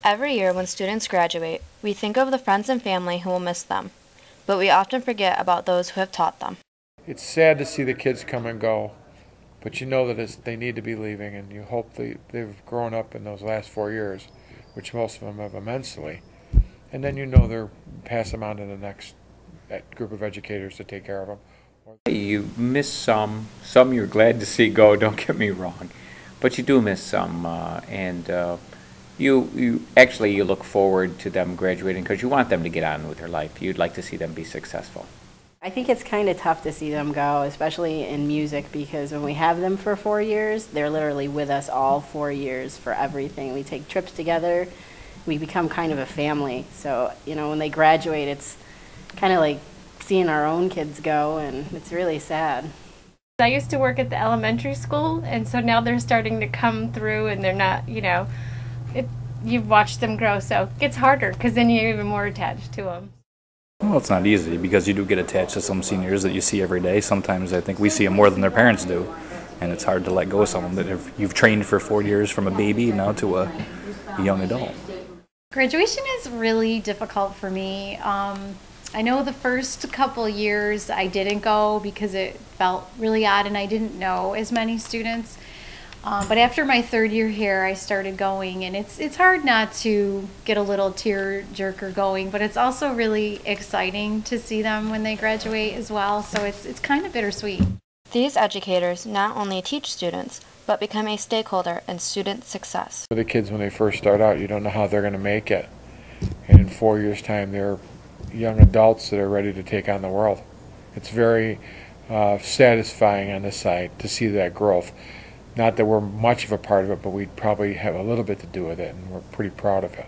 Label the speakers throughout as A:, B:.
A: Every year when students graduate, we think of the friends and family who will miss them, but we often forget about those who have taught them.
B: It's sad to see the kids come and go, but you know that they need to be leaving, and you hope they've grown up in those last 4 years, which most of them have immensely, and then you know they'll pass them on to the next group of educators to take care of them.
C: You miss some you're glad to see go, don't get me wrong, but you do miss some, and you look forward to them graduating because you want them to get on with their life. You'd like to see them be successful.
D: I think it's kind of tough to see them go, especially in music, because when we have them for 4 years, they're literally with us all 4 years for everything. We take trips together. We become kind of a family. So, when they graduate, it's kind of like seeing our own kids go, and it's really sad.
E: I used to work at the elementary school, and so now they're starting to come through, and they're not, you've watched them grow, so it gets harder because then you're even more attached to them.
F: Well, it's not easy because you do get attached to some seniors that you see every day. Sometimes I think we see them more than their parents do, and it's hard to let go of someone that you've trained for 4 years from a baby now to a young adult.
G: Graduation is really difficult for me. I know the first couple years I didn't go because it felt really odd and I didn't know as many students. But after my 3rd year here, I started going, and it's hard not to get a little tear-jerker going, but it's also really exciting to see them when they graduate as well, so it's kind of bittersweet.
A: These educators not only teach students, but become a stakeholder in student success.
B: For the kids, when they first start out, you don't know how they're going to make it, and in 4 years' time, they're young adults that are ready to take on the world. It's very satisfying on this side to see that growth. Not that we're much of a part of it, but we probably have a little bit to do with it, and we're pretty proud of it.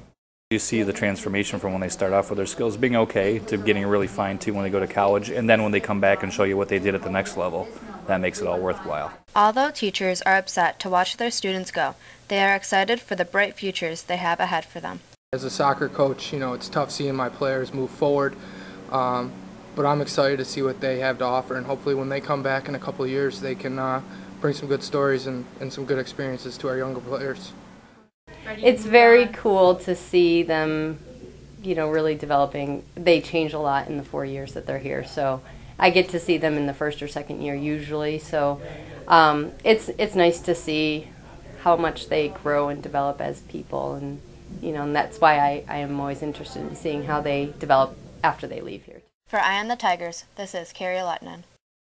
F: You see the transformation from when they start off with their skills being okay to getting really fine-tuned when they go to college, and then when they come back and show you what they did at the next level, that makes it all worthwhile.
A: Although teachers are upset to watch their students go, they are excited for the bright futures they have ahead for them.
H: As a soccer coach, it's tough seeing my players move forward, but I'm excited to see what they have to offer, and hopefully when they come back in a couple of years, they can bring some good stories and some good experiences to our younger players.
D: It's very cool to see them, really developing. They change a lot in the 4 years that they're here, so I get to see them in the 1st or 2nd year usually, so it's nice to see how much they grow and develop as people, and and that's why I am always interested in seeing how they develop after they leave here.
A: For Eye on the Tigers, this is Carrie Lettinen.